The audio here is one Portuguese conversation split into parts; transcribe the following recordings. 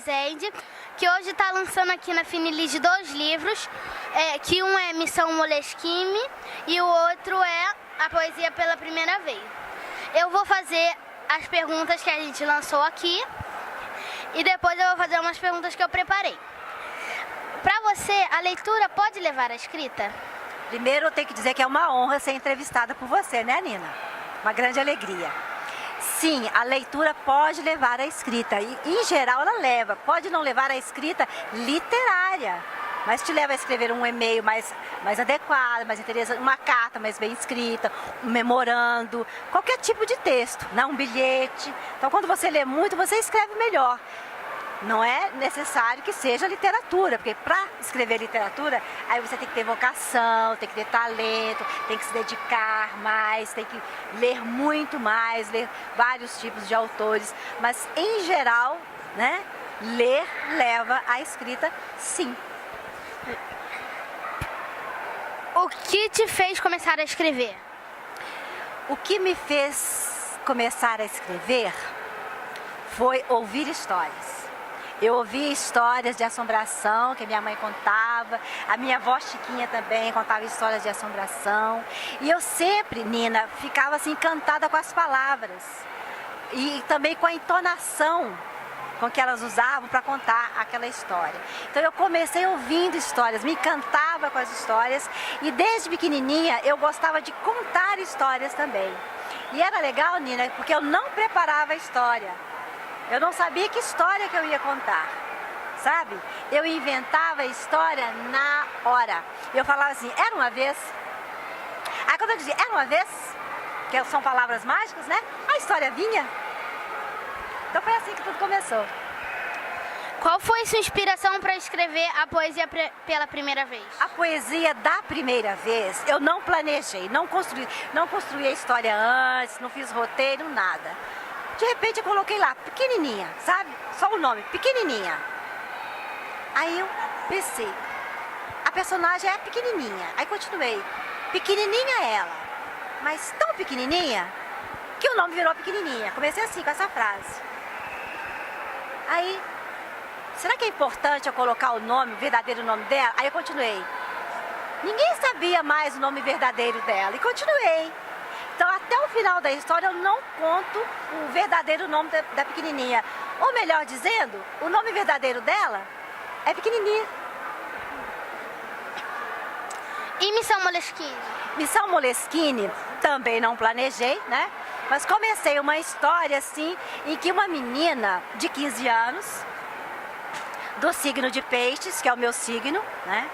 Rezende, que hoje está lançando aqui na Finilige 2 livros, que um é Missão Moleskine e o outro é A Poesia pela Primeira Vez. Eu vou fazer as perguntas que a gente lançou aqui e depois eu vou fazer umas perguntas que eu preparei. Para você, a leitura pode levar à escrita? Primeiro eu tenho que dizer que é uma honra ser entrevistada por você, né, Nina? Uma grande alegria. Sim, a leitura pode levar à escrita e, em geral, ela leva. Pode não levar à escrita literária, mas te leva a escrever um e-mail mais adequado, mais interessante, uma carta mais bem escrita, um memorando, qualquer tipo de texto, né? Um bilhete. Então, quando você lê muito, você escreve melhor. Não é necessário que seja literatura, porque para escrever literatura, aí você tem que ter vocação, tem que ter talento, tem que se dedicar mais, tem que ler muito mais, ler vários tipos de autores. Mas, em geral, né, ler leva à escrita, sim. O que te fez começar a escrever? O que me fez começar a escrever foi ouvir histórias. Eu ouvia histórias de assombração que minha mãe contava, a minha avó Chiquinha também contava histórias de assombração. E eu sempre, Nina, ficava assim encantada com as palavras e também com a entonação com que elas usavam para contar aquela história. Então eu comecei ouvindo histórias, me encantava com as histórias e desde pequenininha eu gostava de contar histórias também. E era legal, Nina, porque eu não preparava a história. Eu não sabia que história que eu ia contar, sabe? Eu inventava a história na hora. Eu falava assim, era uma vez. Aí quando eu dizia, era uma vez, que são palavras mágicas, né? A história vinha. Então foi assim que tudo começou. Qual foi sua inspiração para escrever a poesia pela primeira vez? A poesia da primeira vez, eu não planejei, não construí a história antes, não fiz roteiro, nada. De repente eu coloquei lá, pequenininha, sabe? Só o nome, pequenininha. Aí eu pensei, a personagem é pequenininha. Aí continuei, pequenininha ela, mas tão pequenininha que o nome virou pequenininha. Comecei assim, com essa frase. Aí, será que é importante eu colocar o nome, o verdadeiro nome dela? Aí eu continuei. Ninguém sabia mais o nome verdadeiro dela e continuei. Então, até o final da história, eu não conto o verdadeiro nome da pequenininha. Ou melhor dizendo, o nome verdadeiro dela é pequenininha. E Missão Moleskine? Missão Moleskine também não planejei, né? Mas comecei uma história, assim, em que uma menina de 15 anos, do signo de Peixes, que é o meu signo, né?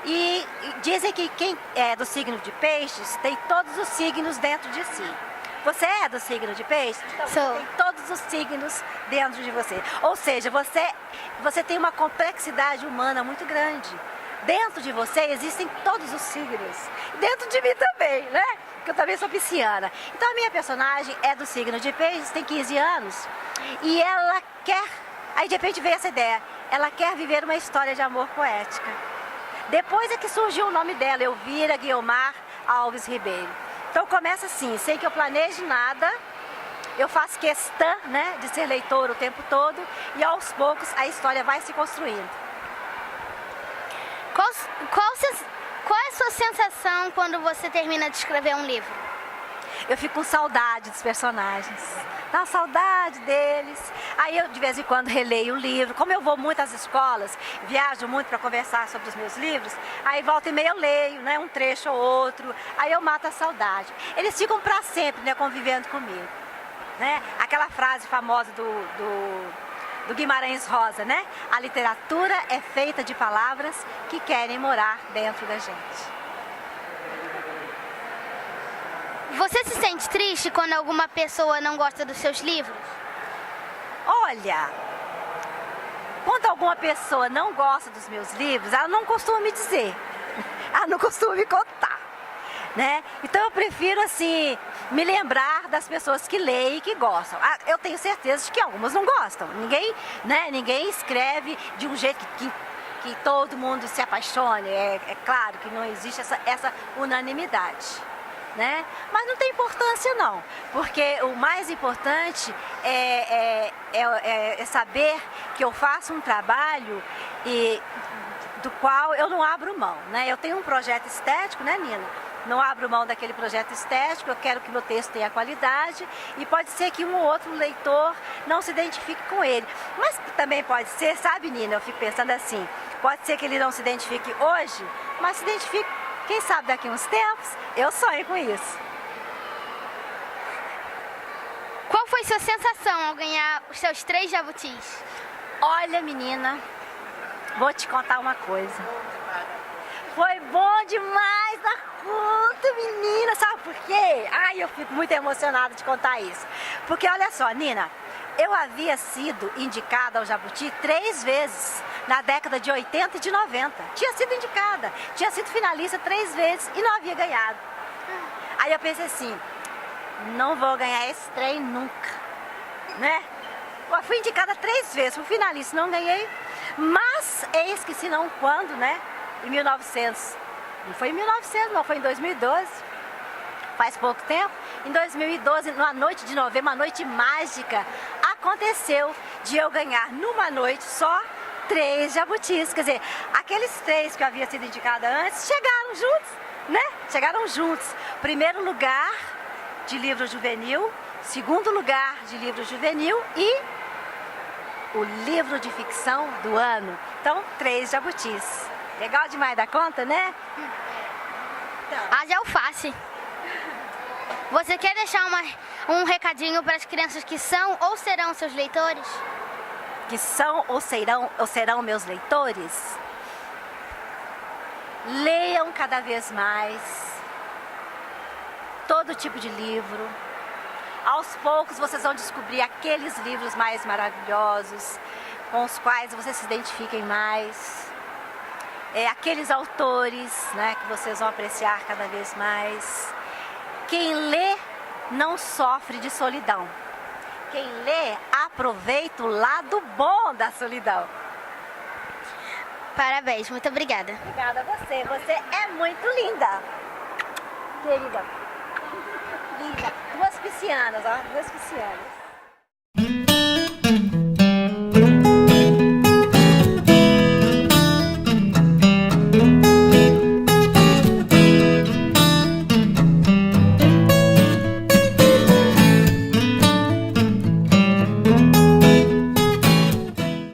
E dizem que quem é do signo de Peixes tem todos os signos dentro de si. Você é do signo de Peixes? Então Sou. você tem todos os signos dentro de você. Ou seja, você tem uma complexidade humana muito grande. Dentro de você existem todos os signos. Dentro de mim também, né? Porque eu também sou pisciana. Então a minha personagem é do signo de Peixes, tem 15 anos. E ela quer... Aí de repente veio essa ideia. Ela quer viver uma história de amor poética. Depois é que surgiu o nome dela, Elvira Guiomar Alves Ribeiro. Então começa assim, sem que eu planeje nada, eu faço questão, né, de ser leitora o tempo todo e aos poucos a história vai se construindo. Qual é a sua sensação quando você termina de escrever um livro? Eu fico com saudade dos personagens, dá saudade deles. Aí eu de vez em quando releio o livro. Como eu vou muito às escolas, viajo muito para conversar sobre os meus livros, aí volta e meia eu leio, né, um trecho ou outro, aí eu mato a saudade. Eles ficam para sempre, né, convivendo comigo. Né? Aquela frase famosa do Guimarães Rosa, né? A literatura é feita de palavras que querem morar dentro da gente. Você se sente triste quando alguma pessoa não gosta dos seus livros? Olha, quando alguma pessoa não gosta dos meus livros, ela não costuma me dizer, ela não costuma me contar, né? Então eu prefiro, assim, me lembrar das pessoas que leem e que gostam. Eu tenho certeza de que algumas não gostam. Ninguém escreve de um jeito que todo mundo se apaixone. É claro que não existe essa unanimidade. né? Mas não tem importância não, porque o mais importante é saber que eu faço um trabalho do qual eu não abro mão, né? Eu tenho um projeto estético, né, Nina? Não abro mão daquele projeto estético, eu quero que meu texto tenha qualidade e pode ser que um ou outro leitor não se identifique com ele. Mas também pode ser, sabe, Nina, eu fico pensando assim, pode ser que ele não se identifique hoje, mas se identifique, quem sabe daqui a uns tempos, eu sonho com isso. Qual foi sua sensação ao ganhar os seus 3 jabutis? Olha, menina, vou te contar uma coisa. Foi bom demais da conta, menina. Sabe por quê? Ai, eu fico muito emocionada de contar isso. Porque olha só, Nina, eu havia sido indicada ao Jabuti 3 vezes na década de 80 e de 90. Tinha sido indicada, tinha sido finalista 3 vezes e não havia ganhado. Aí eu pensei assim, não vou ganhar esse trem nunca, né? Eu fui indicada 3 vezes, fui finalista, não ganhei. Mas eis que se não quando, né? Em 1900, não foi em 1900, não, foi em 2012, faz pouco tempo. Em 2012, numa noite de novembro, uma noite mágica, aconteceu de eu ganhar numa noite só 3 jabutis. Quer dizer, aqueles 3 que eu havia sido indicada antes chegaram juntos, né? Chegaram juntos. Primeiro lugar de livro juvenil, segundo lugar de livro juvenil e o livro de ficção do ano. Então, 3 jabutis. Legal demais da conta, né? Então. Haja alface. Você quer deixar um recadinho para as crianças que são ou serão seus leitores? Que são ou serão meus leitores? Leiam cada vez mais todo tipo de livro. Aos poucos vocês vão descobrir aqueles livros mais maravilhosos, com os quais vocês se identifiquem mais. Aqueles autores, né, que vocês vão apreciar cada vez mais. Quem lê não sofre de solidão. Quem lê aproveita o lado bom da solidão. Parabéns, muito obrigada. Obrigada a você, você é muito linda. Querida. Linda. 2 piscianas, ó, 2 piscianas.